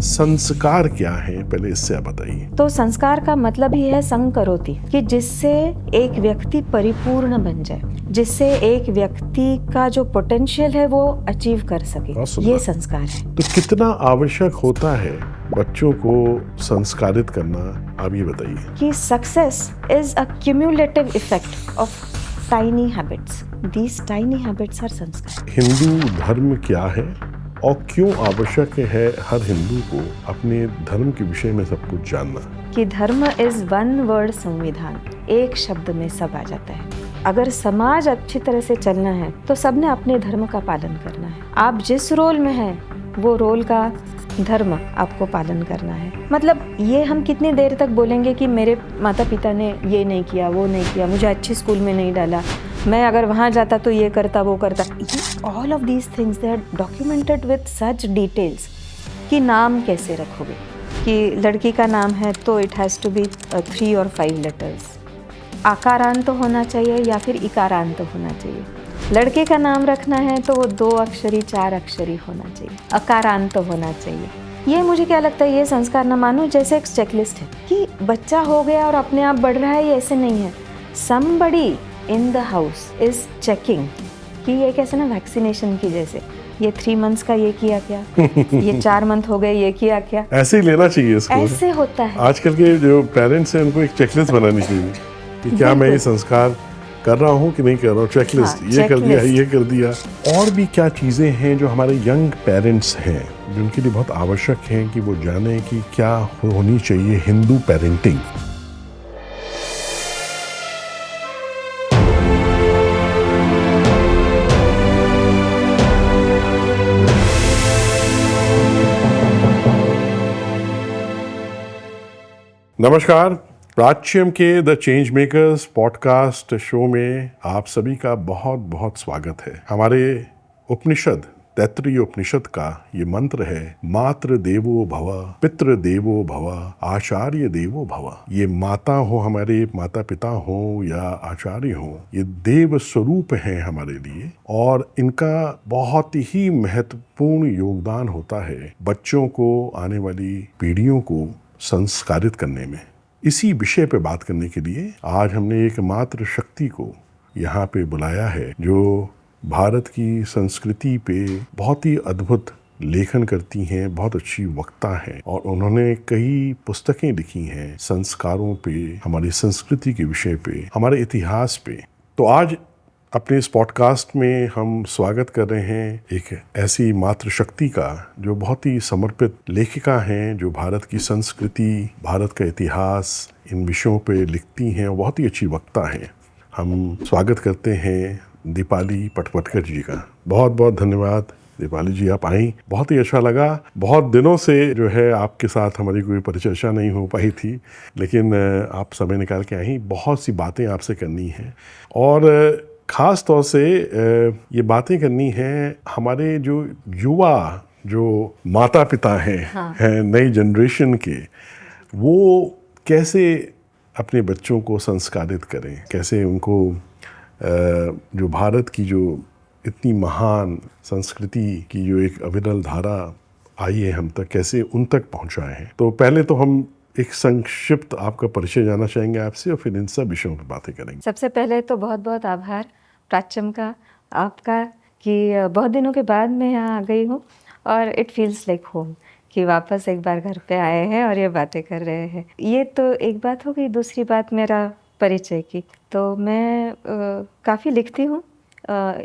संस्कार क्या है, पहले इससे आप बताइए। तो संस्कार का मतलब ही है संकरोति, कि जिससे एक व्यक्ति परिपूर्ण बन जाए, जिससे एक व्यक्ति का जो पोटेंशियल है वो अचीव कर सके, ये संस्कार है। तो कितना आवश्यक होता है बच्चों को संस्कारित करना, आप ये बताइए। कि success is a cumulative effect of tiny habits. These tiny habits are sanskar. Hindu धर्म क्या है और क्यों आवश्यक है हर हिंदू को अपने धर्म के विषय में सब कुछ जानना? कि धर्म इज वन वर्ड संविधान, एक शब्द में सब आ जाता है। अगर समाज अच्छी तरह से चलना है तो सबने अपने धर्म का पालन करना है। आप जिस रोल में हैं वो रोल का धर्म आपको पालन करना है। मतलब ये हम कितनी देर तक बोलेंगे कि मेरे माता पिता ने ये नहीं किया, वो नहीं किया, मुझे अच्छे स्कूल में नहीं डाला, मैं अगर वहाँ जाता तो ये करता वो करता। All of these things they are documented with such details. कि नाम कैसे रखोगे, कि लड़की का नाम है तो इट हैज़ टू बी 3 और 5 लेटर्स। आकारांत होना चाहिए या फिर इकारांत होना चाहिए। लड़के का नाम रखना है तो वो 2 अक्षरी 4 अक्षरी होना चाहिए, अकारांत होना चाहिए। ये मुझे क्या लगता है, ये संस्कार न मानो जैसे एक चेकलिस्ट है कि बच्चा हो गया और अपने आप बढ़ रहा है, ये ऐसे नहीं है। Somebody in the house is checking कि ये कैसे ना वैक्सीनेशन की जैसे, ये 3 मंथ्स का ये किया क्या, ये 4 मंथ हो गए ये किया क्या। ऐसे ही लेना चाहिए इसको। ऐसे होता है। आजकल के जो पेरेंट्स हैं उनको एक चेकलिस्ट बनानी चाहिए कि क्या मैं ये संस्कार कर रहा हूँ कि नहीं कर रहा हूँ। चेकलिस्ट, हाँ, ये कर दिया, ये कर दिया। और भी क्या चीज़ें हैं जो हमारे यंग पेरेंट्स हैं जिनके लिए बहुत आवश्यक हैं कि वो जाने कि क्या होनी चाहिए हिंदू पेरेंटिंग। नमस्कार, प्राच्यम के the change makers podcast show में आप सभी का बहुत बहुत स्वागत है। हमारे उपनिषद तैत्तिरीय उपनिषद का ये मंत्र है, मातृ देवो भव, पितृ देवो भव, आचार्य देवो भव। ये माता हो, हमारे माता पिता हो या आचार्य हो, ये देव स्वरूप हैं हमारे लिए और इनका बहुत ही महत्वपूर्ण योगदान होता है बच्चों को, आने वाली पीढ़ियों को संस्कारित करने में। इसी विषय पे बात करने के लिए आज हमने एक मातृ शक्ति को यहाँ पे बुलाया है जो भारत की संस्कृति पे बहुत ही अद्भुत लेखन करती हैं, बहुत अच्छी वक्ता हैं और उन्होंने कई पुस्तकें लिखी हैं संस्कारों पे, हमारी संस्कृति के विषय पे, हमारे इतिहास पे। तो आज अपने इस पॉडकास्ट में हम स्वागत कर रहे हैं एक ऐसी मातृशक्ति का जो बहुत ही समर्पित लेखिका हैं, जो भारत की संस्कृति, भारत का इतिहास, इन विषयों पे लिखती हैं और बहुत ही अच्छी वक्ता हैं। हम स्वागत करते हैं दीपाली पटपटकर जी का। बहुत बहुत धन्यवाद दीपाली जी, आप आई, बहुत ही अच्छा लगा। बहुत दिनों से जो है आपके साथ हमारी कोई परिचर्चा नहीं हो पाई थी, लेकिन आप समय निकाल के आई। बहुत सी बातें आपसे करनी हैं और ख़ास तौर से ये बातें करनी है हमारे जो युवा, जो माता पिता हैं नई जनरेशन के, वो कैसे अपने बच्चों को संस्कारित करें, कैसे उनको जो भारत की जो इतनी महान संस्कृति की जो एक अविरल धारा आई है हम तक, कैसे उन तक पहुंचाए हैं। तो पहले तो हम एक संक्षिप्त आपका परिचय जानना चाहेंगे आपसे और फिर इन सब विषयों पर बातें करेंगे। सबसे पहले तो बहुत बहुत आभार प्राच्यम का, आपका, कि बहुत दिनों के बाद मैं यहाँ आ गई हूँ और इट फील्स लाइक होम, कि वापस एक बार घर पे आए हैं और ये बातें कर रहे हैं। ये तो एक बात हो गई। दूसरी बात मेरा परिचय की, तो मैं काफ़ी लिखती हूँ,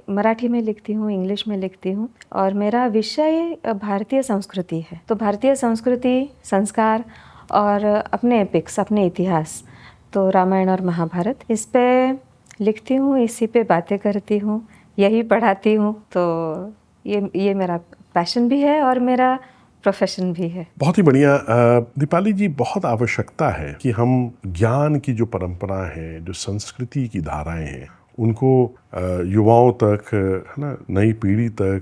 मराठी में लिखती हूँ, इंग्लिश में लिखती हूँ और मेरा विषय भारतीय संस्कृति है। तो भारतीय संस्कृति, संस्कार और अपने एपिक्स, अपने इतिहास, तो रामायण और महाभारत, इस पे लिखती हूँ, इसी पे बातें करती हूँ, यही पढ़ाती हूँ। तो ये मेरा पैशन भी है और मेरा प्रोफेशन भी है। बहुत ही बढ़िया दीपाली जी, बहुत आवश्यकता है कि हम ज्ञान की जो परंपरा है, जो संस्कृति की धाराएं हैं, उनको युवाओं तक, है ना, नई पीढ़ी तक,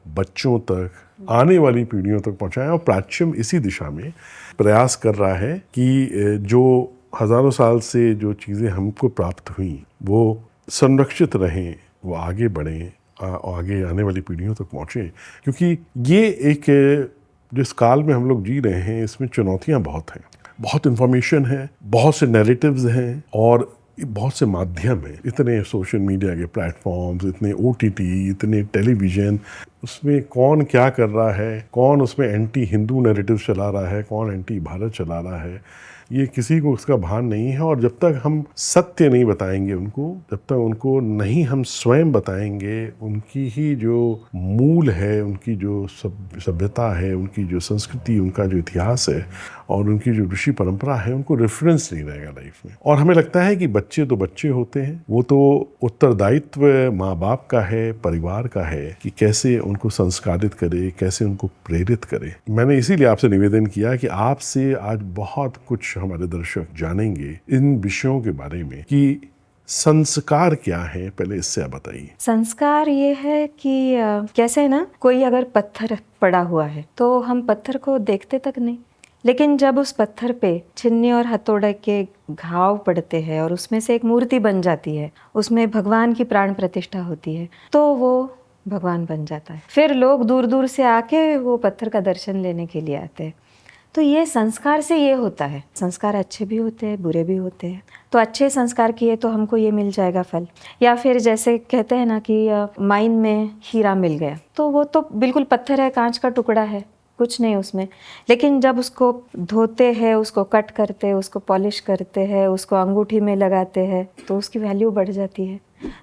बच्चों तक, आने वाली पीढ़ियों तक पहुंचाएं। और प्राच्यम इसी दिशा में प्रयास कर रहा है कि जो हज़ारों साल से जो चीज़ें हमको प्राप्त हुई वो संरक्षित रहें, वो आगे बढ़ें और आगे आने वाली पीढ़ियों तक पहुँचें, क्योंकि ये एक जिस काल में हम लोग जी रहे हैं इसमें चुनौतियां बहुत हैं, बहुत इन्फॉर्मेशन है, बहुत से नैरेटिव्स हैं और बहुत से माध्यम हैं। इतने सोशल मीडिया के प्लेटफॉर्म्स, इतने OTT, इतने टेलीविज़न, उसमें कौन क्या कर रहा है, कौन उसमें एंटी हिंदू नैरेटिव चला रहा है, कौन एंटी भारत चला रहा है, ये किसी को उसका भान नहीं है। और जब तक हम सत्य नहीं बताएंगे उनको, जब तक उनको नहीं हम स्वयं बताएंगे, उनकी ही जो मूल है, उनकी जो सभ्यता है, उनकी जो संस्कृति, उनका जो इतिहास है और उनकी जो ऋषि परंपरा है, उनको रेफरेंस नहीं रहेगा लाइफ में। और हमें लगता है कि बच्चे तो बच्चे होते हैं, वो तो उत्तरदायित्व माँ बाप का है, परिवार का है कि कैसे उनको संस्कारित करे, कैसे उनको प्रेरित करे। मैंने इसीलिए आपसे निवेदन किया कि आपसे आज बहुत कुछ हमारे दर्शक जानेंगे इन विषयों के बारे में कि संस्कार क्या है। पहले इससे आप बताइए। संस्कार ये है कि कैसे ना, कोई अगर पत्थर पड़ा हुआ है तो हम पत्थर को देखते तक नहीं, लेकिन जब उस पत्थर पे छिन्नी और हथौड़े के घाव पड़ते हैं और उसमें से एक मूर्ति बन जाती है, उसमें भगवान की प्राण प्रतिष्ठा होती है, तो वो भगवान बन जाता है। फिर लोग दूर दूर से आके वो पत्थर का दर्शन लेने के लिए आते हैं। तो ये संस्कार से ये होता है। संस्कार अच्छे भी होते हैं, बुरे भी होते हैं। तो अच्छे संस्कार किए तो हमको ये मिल जाएगा फल। या फिर जैसे कहते हैं ना कि माइन में हीरा मिल गया, तो वो तो बिल्कुल पत्थर है, कांच का टुकड़ा है, कुछ नहीं उसमें, लेकिन जब उसको धोते हैं, उसको कट करते हैं, उसको पॉलिश करते हैं, उसको अंगूठी में लगाते हैं, तो उसकी वैल्यू बढ़ जाती है।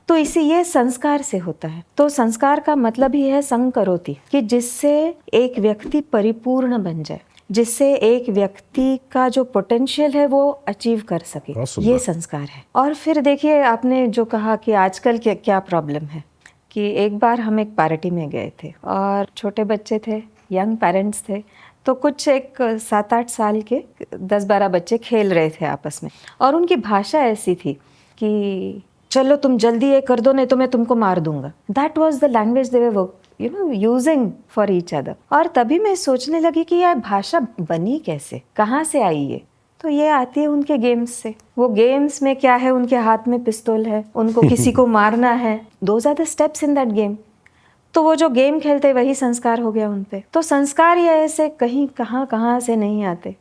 तो इसी ये संस्कार से होता है। तो संस्कार का मतलब ही है संकरोति, कि जिससे एक व्यक्ति परिपूर्ण बन जाए, जिससे एक व्यक्ति का जो पोटेंशियल है वो अचीव कर सके, ये संस्कार है। और फिर देखिए, आपने जो कहा कि आजकल क्या प्रॉब्लम है, कि एक बार हम एक पार्टी में गए थे और छोटे बच्चे थे, यंग पेरेंट्स थे, तो कुछ एक 7-8 साल के 10-12 बच्चे खेल रहे थे आपस में, और उनकी भाषा ऐसी थी कि चलो तुम जल्दी ये कर दो, नहीं तो मैं तुमको मार दूंगा। That was the language they were using for each other. और तभी मैं सोचने लगी कि यह भाषा बनी कैसे, कहाँ से आई ये? तो ये आती है उनके गेम्स से। वो गेम्स में क्या है, उनके हाथ में पिस्तौल है, उनको किसी को मारना है, those are the steps in that game. तो वो जो गेम खेलते वही संस्कार हो गया उन पे। तो संस्कार ये ऐसे कहीं कहाँ से नहीं आते।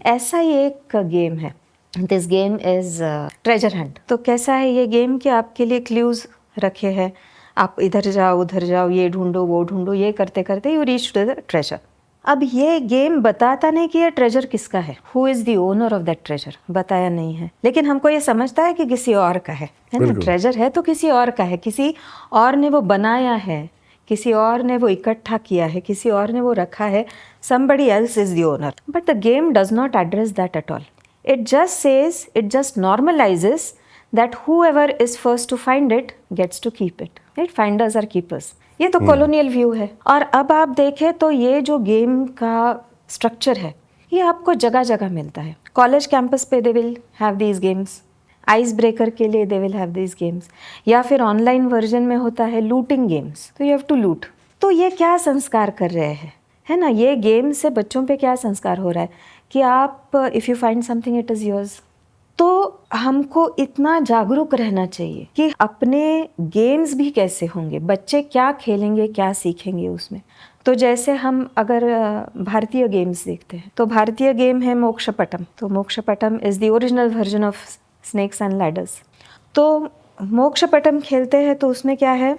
ऐसा ही एक गेम है, this game is treasure Hunt. तो कैसा है ये गेम कि आपके लिए क्लूज रखे हैं, आप इधर जाओ उधर जाओ, ये ढूंढो वो ढूंढो, ये करते करते you reach to the treasure. अब ये गेम बताता नहीं कि ये ट्रेजर किसका है, who is the owner of that treasure, बताया नहीं है, लेकिन हमको ये समझता है कि किसी और का है ना। ट्रेजर है तो किसी और का है, किसी और ने वो बनाया है, किसी और ने वो इकट्ठा किया है, किसी और ने वो रखा है, somebody else is the owner. But the game does not address that at all. It just says, it just normalizes that whoever is first to find it gets to keep it. Right? Finders are keepers. ये तो colonial view है। और अब आप देखें तो ये जो गेम का स्ट्रक्चर है, ये आपको जगह जगह मिलता है। कॉलेज कैंपस पे they will have these games, ice breaker के लिए they will have these games, या फिर ऑनलाइन वर्जन में होता है लूटिंग गेम्स, तो यू हैव टू लूट। तो ये क्या संस्कार कर रहे हैं, है ना? ये गेम से बच्चों पे क्या संस्कार हो रहा है कि आप if you find something it is yours. तो हमको इतना जागरूक रहना चाहिए कि अपने गेम्स भी कैसे होंगे, बच्चे क्या खेलेंगे, क्या सीखेंगे उसमें। तो जैसे हम अगर भारतीय गेम्स देखते हैं, तो भारतीय गेम है मोक्षपटम। तो Mokshapatam is the original version of snakes and ladders. तो मोक्षपटम खेलते हैं तो उसमें क्या है,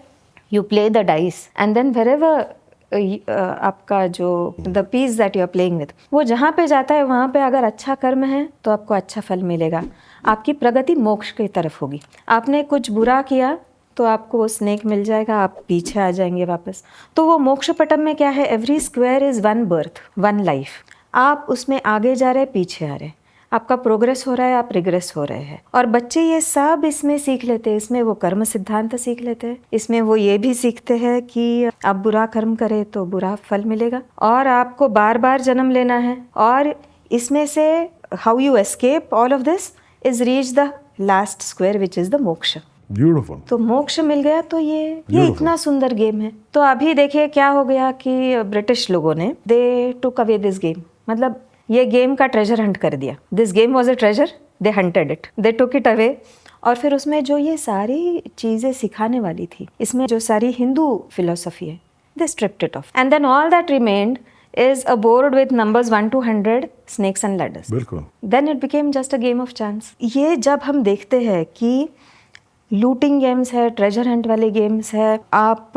you play the dice and then wherever आपका जो the piece that you are playing with, वो जहाँ पे जाता है वहाँ पे अगर अच्छा कर्म है तो आपको अच्छा फल मिलेगा, आपकी प्रगति मोक्ष की तरफ होगी। आपने कुछ बुरा किया तो आपको वो स्नेक मिल जाएगा, आप पीछे आ जाएंगे वापस। तो वो मोक्षपटम में क्या है, every square is one birth one life. आप उसमें आगे जा रहे, पीछे आ रहे, आपका प्रोग्रेस हो रहा है, आप रिग्रेस हो रहे हैं। और बच्चे ये सब इसमें सीख लेते हैं। इसमें वो कर्म सिद्धांत सीख लेते हैं, इसमें वो ये भी सीखते हैं कि आप बुरा कर्म करें तो बुरा फल मिलेगा और आपको बार बार जन्म लेना है। और इसमें से how you escape all of this is reach the last square which is the मोक्ष। ब्यूटीफुल। तो मोक्ष मिल गया। तो ये इतना सुंदर गेम है। तो अभी देखिए क्या हो गया कि ब्रिटिश लोगों ने they took away this game, मतलब ये गेम का ट्रेजर हंट कर दिया। This game was a treasure, they hunted it, they took it away. और फिर उसमें जो ये सारी चीज़ें सिखाने वाली थी, इसमें जो सारी हिंदू फिलोसफी है, they stripped it off and then all that remained is a board with numbers 1 to 100, snakes and ladders. बिल्कुल। Then it became just a game of chance. ये जब हम देखते हैं कि लूटिंग गेम्स है, ट्रेजर हंट वाले गेम्स है, आप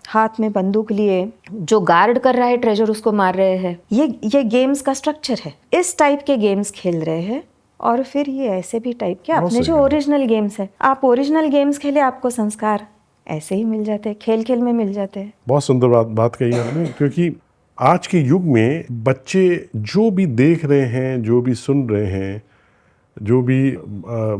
हाथ में बंदूक लिए जो गार्ड कर रहा है ट्रेजर उसको मार रहे हैं, ये गेम्स का स्ट्रक्चर है। इस टाइप के गेम्स खेल रहे हैं और फिर ये ऐसे भी टाइप के अपने जो ओरिजिनल गेम्स है, आप ओरिजिनल गेम्स खेले आपको संस्कार ऐसे ही मिल जाते हैं, खेल खेल में मिल जाते हैं। बहुत सुंदर बात कही आपने, क्योंकि आज के युग में बच्चे जो भी देख रहे हैं, जो भी सुन रहे हैं, जो भी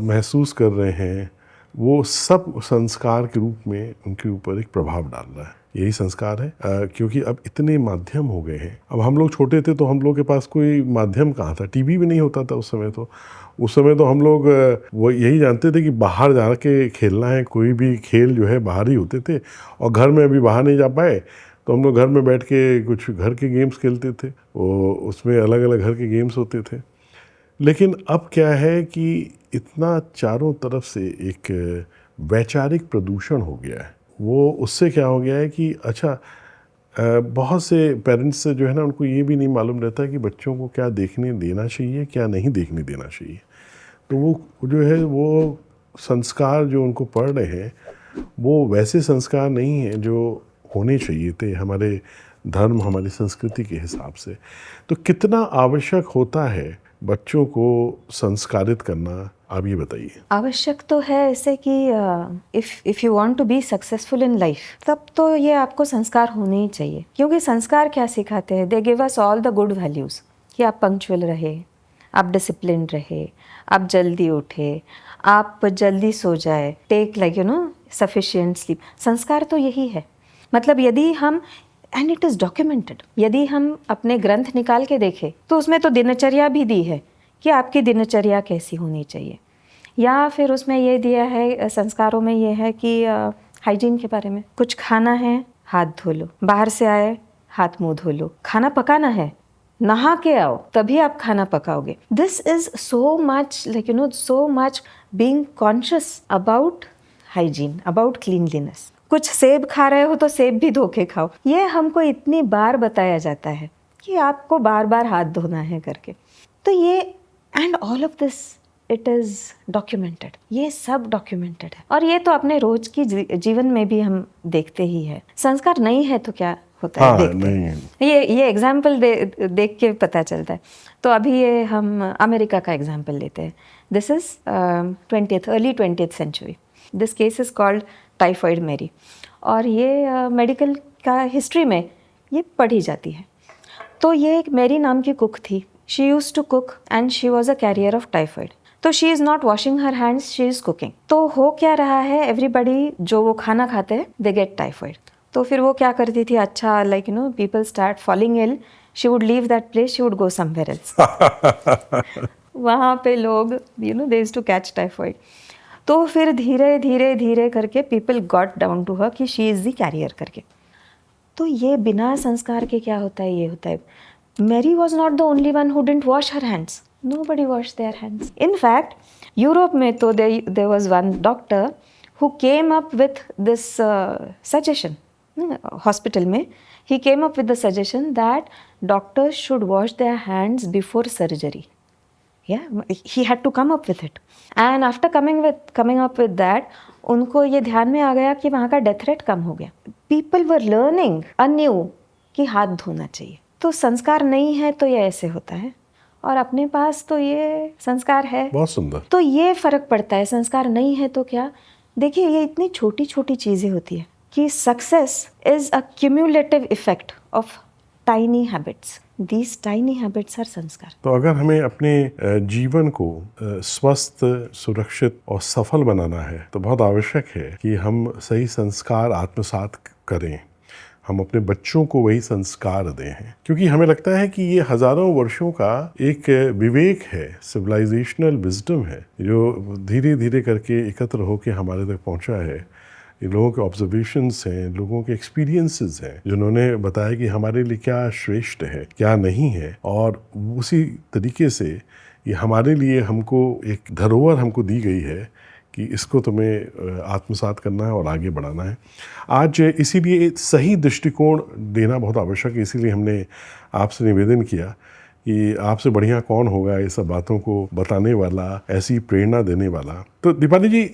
महसूस कर रहे हैं, वो सब संस्कार के रूप में उनके ऊपर एक प्रभाव डाल रहा है। यही संस्कार है, क्योंकि अब इतने माध्यम हो गए हैं। अब हम लोग छोटे थे तो हम लोग के पास कोई माध्यम कहाँ था, टीवी भी नहीं होता था उस समय तो हम लोग वो यही जानते थे कि बाहर जा के खेलना है। कोई भी खेल जो है बाहर ही होते थे, और घर में अभी बाहर नहीं जा पाए तो हम लोग घर में बैठ के कुछ घर के गेम्स खेलते थे, वो उसमें अलग अलग घर के गेम्स होते थे। लेकिन अब क्या है कि इतना चारों तरफ से एक वैचारिक प्रदूषण हो गया है। वो उससे क्या हो गया है कि अच्छा, बहुत से पेरेंट्स जो है ना, उनको ये भी नहीं मालूम रहता कि बच्चों को क्या देखने देना चाहिए, क्या नहीं देखने देना चाहिए। तो वो जो है वो संस्कार जो उनको पढ़ रहे हैं वो वैसे संस्कार नहीं हैं जो होने चाहिए थे हमारे धर्म, हमारी संस्कृति के हिसाब से। तो कितना आवश्यक होता है बच्चों को संस्कारित करना, आप ये बताइए। आवश्यक तो है ऐसे कि if you want to be successful in life, तब तो ये आपको संस्कार होने ही चाहिए। क्योंकि संस्कार क्या सिखाते हैं? They give us all the good values, कि आप पंक्चुअल रहे, आप डिसिप्लिन रहे, आप जल्दी उठे, आप जल्दी सो जाए, टेक सफिशिएंट स्लीप। संस्कार तो यही है। मतलब यदि हम, एंड इट इज़ डॉक्यूमेंटेड, यदि हम अपने ग्रंथ निकाल के देखें तो उसमें तो दिनचर्या भी दी है कि आपकी दिनचर्या कैसी होनी चाहिए, या फिर उसमें ये दिया है, संस्कारों में ये है कि हाइजीन के बारे में, कुछ खाना है हाथ धो लो, बाहर से आए हाथ मुंह धो लो, खाना पकाना है नहा के आओ तभी आप खाना पकाओगे। This is so much so much being conscious about hygiene, about cleanliness. कुछ सेब खा रहे हो तो सेब भी धो के खाओ, ये हमको इतनी बार बताया जाता है कि आपको बार बार हाथ धोना है करके। तो ये, and all of this it is documented, ये सब डॉक्यूमेंटेड है। और ये तो अपने रोज की जीवन में भी हम देखते ही है। संस्कार नहीं है तो क्या होता है, देखते हैं। ये एग्जाम्पल देख के पता चलता है। तो अभी ये हम अमेरिका का एग्जाम्पल लेते हैं। This is early 20th century. This case is called typhoid Mary, और ये मेडिकल का हिस्ट्री में ये पढ़ी जाती है। तो ये एक मैरी नाम की कुक थी। She used to cook and she was a carrier of typhoid. तो she is not washing her hands, she is cooking. तो हो क्या रहा है, एवरीबडी जो वो खाना खाते हैं दे गेट टाइफॉइड। तो फिर वो क्या करती थी, अच्छा people start falling ill, she would leave that place, she would go somewhere else. वहाँ पे लोग they used to catch typhoid. तो फिर धीरे धीरे धीरे करके people got down to her कि शी इज़ द कैरियर करके। तो ये बिना संस्कार के क्या होता है, ये होता है। Mary was not the only one who didn't wash her hands, nobody washed their hands. In fact, Europe में तो there was one doctor who came up with this suggestion. Hospital में he came up with the suggestion that doctors should wash their hands before surgery. Yeah, he had to come up with it. And after coming up with that, उनको ये ध्यान में आ गया कि वहाँ का death rate कम हो गया. People were learning anew कि हाथ धोना चाहिए. तो संस्कार नहीं है तो ये ऐसे होता है, और अपने पास तो ये संस्कार है। बहुत सुंदर। तो ये फर्क पड़ता है, संस्कार नहीं है तो क्या। देखिए, ये इतनी छोटी छोटी चीजें होती है कि success is a cumulative effect of tiny habits. These tiny habits are sanskar. तो अगर हमें अपने जीवन को स्वस्थ, सुरक्षित और सफल बनाना है तो बहुत आवश्यक है कि हम सही संस्कार आत्मसात करें, हम अपने बच्चों को वही संस्कार दें हैं। क्योंकि हमें लगता है कि ये हजारों वर्षों का एक विवेक है, सिविलाइजेशनल विजडम है, जो धीरे धीरे करके एकत्र होकर हमारे तक पहुंचा है। ये लोगों के ऑब्जर्वेशंस हैं, लोगों के एक्सपीरियंसेस हैं, जिन्होंने बताया कि हमारे लिए क्या श्रेष्ठ है, क्या नहीं है। और उसी तरीके से ये हमारे लिए, हमको एक धरोहर हमको दी गई है कि इसको तुम्हें आत्मसात करना है और आगे बढ़ाना है। आज इसीलिए एक सही दृष्टिकोण देना बहुत आवश्यक है, इसीलिए हमने आपसे निवेदन किया कि आपसे बढ़िया कौन होगा ये सब बातों को बताने वाला, ऐसी प्रेरणा देने वाला। तो दीपाली जी,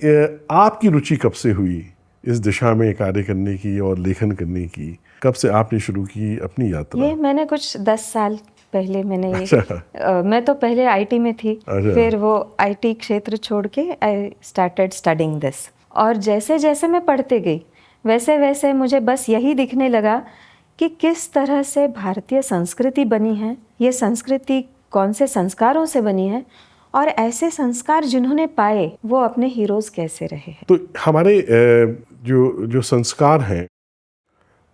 आपकी रुचि कब से हुई इस दिशा में कार्य करने की और लेखन करने की? कब से आपने शुरू की अपनी यात्रा? ये मैंने कुछ 10 साल पहले मैंने अच्छा। मैं तो पहले आईटी में थी, अच्छा। फिर वो आईटी क्षेत्र छोड़ के आई स्टार्टेड स्टडिंग दिस। और जैसे जैसे मैं पढ़ते गई वैसे वैसे मुझे बस यही दिखने लगा कि किस तरह से भारतीय संस्कृति बनी है, ये संस्कृति कौन से संस्कारों से बनी है, और ऐसे संस्कार जिन्होंने पाए वो अपने हीरोज कैसे रहे हैं। तो हमारे जो संस्कार हैं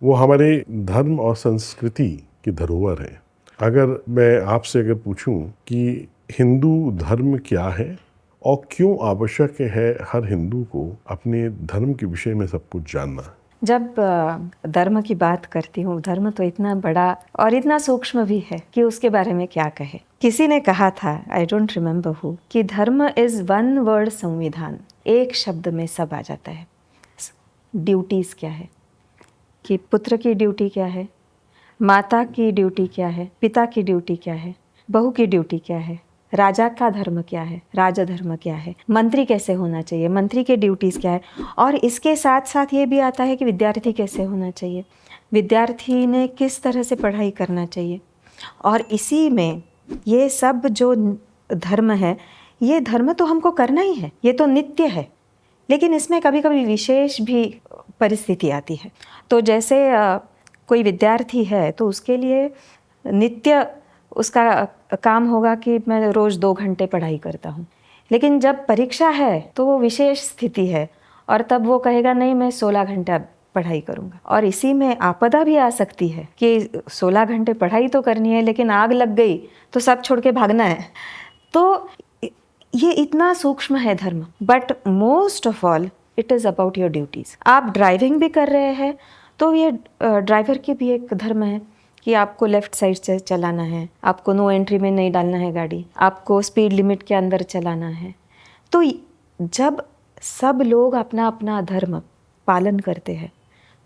वो हमारे धर्म और संस्कृति की धरोहर है। अगर मैं आपसे अगर पूछूं कि हिंदू धर्म क्या है और क्यों आवश्यक है हर हिंदू को अपने धर्म के विषय में सब कुछ जानना? जब धर्म की बात करती हूँ, धर्म तो इतना बड़ा और इतना सूक्ष्म भी है कि उसके बारे में क्या कहे। किसी ने कहा था, आई डोंट रिमेम्बर हु, कि धर्म इज वन वर्ड संविधान, एक शब्द में सब आ जाता है। ड्यूटीज क्या है, कि पुत्र की ड्यूटी क्या है, माता की ड्यूटी क्या है, पिता की ड्यूटी क्या है, बहू की ड्यूटी क्या है, राजा का धर्म क्या है, राजधर्म क्या है, मंत्री कैसे होना चाहिए, मंत्री के ड्यूटीज़ क्या है, और इसके साथ साथ ये भी आता है कि विद्यार्थी कैसे होना चाहिए, विद्यार्थी ने किस तरह से पढ़ाई करना चाहिए। और इसी में ये सब जो धर्म है, ये धर्म तो हमको करना ही है, ये तो नित्य है, लेकिन इसमें कभी कभी विशेष भी परिस्थिति आती है। तो जैसे कोई विद्यार्थी है तो उसके लिए नित्य उसका काम होगा कि मैं रोज़ 2 घंटे पढ़ाई करता हूँ, लेकिन जब परीक्षा है तो वो विशेष स्थिति है और तब वो कहेगा नहीं, मैं 16 घंटा पढ़ाई करूँगा। और इसी में आपदा भी आ सकती है कि 16 घंटे पढ़ाई तो करनी है लेकिन आग लग गई तो सब छोड़ के भागना है। तो ये इतना सूक्ष्म है धर्म, but most of all it is about your duties. आप ड्राइविंग भी कर रहे हैं तो ये ड्राइवर की भी एक धर्म है कि आपको लेफ़्ट साइड से चलाना है, आपको नो एंट्री में नहीं डालना है गाड़ी, आपको स्पीड लिमिट के अंदर चलाना है। तो जब सब लोग अपना अपना धर्म पालन करते हैं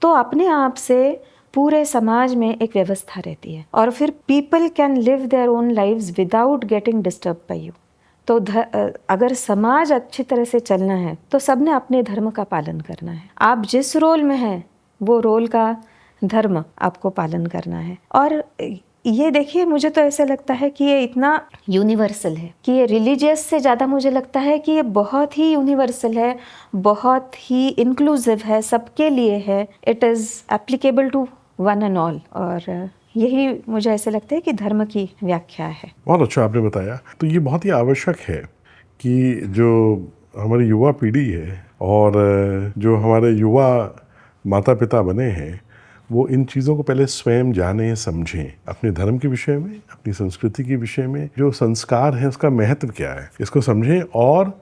तो अपने आप से पूरे समाज में एक व्यवस्था रहती है और फिर people can live their own lives without getting disturb by you. तो अगर समाज अच्छी तरह से चलना है तो सबने अपने धर्म का पालन करना है। आप जिस रोल में हैं वो रोल का धर्म आपको पालन करना है। और ये देखिए, मुझे तो ऐसा लगता है कि ये इतना यूनिवर्सल है कि ये रिलीजियस से ज़्यादा मुझे लगता है कि ये बहुत ही यूनिवर्सल है, बहुत ही इंक्लूसिव है, सबके लिए है। It is applicable to one and all. और यही मुझे ऐसे लगता है कि धर्म की व्याख्या है। बहुत अच्छा आपने बताया। तो ये बहुत ही आवश्यक है कि जो हमारी युवा पीढ़ी है और जो हमारे युवा माता पिता बने हैं वो इन चीज़ों को पहले स्वयं जाने, समझें, अपने धर्म के विषय में, अपनी संस्कृति के विषय में, जो संस्कार है उसका महत्व क्या है, इसको समझें और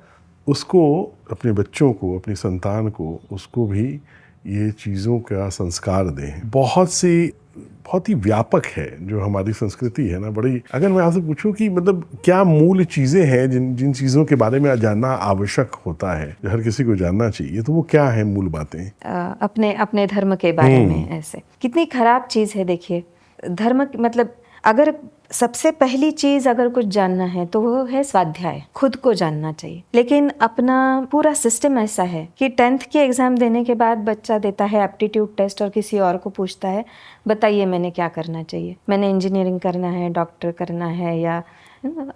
उसको अपने बच्चों को, अपनी संतान को, उसको भी ये चीज़ों का संस्कार दें। बहुत ही व्यापक है जो हमारी संस्कृति है ना, बड़ी। अगर मैं आपसे पूछूं कि मतलब क्या मूल चीज़ें हैं जिन चीज़ों के बारे में जानना आवश्यक होता है, जो हर किसी को जानना चाहिए, तो वो क्या है मूल बातें? अपने धर्म के बारे में ऐसे कितनी खराब चीज़ है। देखिए, धर्म मतलब अगर सबसे पहली चीज़ अगर कुछ जानना है तो वो है स्वाध्याय, खुद को जानना चाहिए। लेकिन अपना पूरा सिस्टम ऐसा है कि 10th के एग्ज़ाम देने के बाद बच्चा देता है एप्टीट्यूड टेस्ट और किसी और को पूछता है, बताइए मैंने क्या करना चाहिए, मैंने इंजीनियरिंग करना है, डॉक्टर करना है या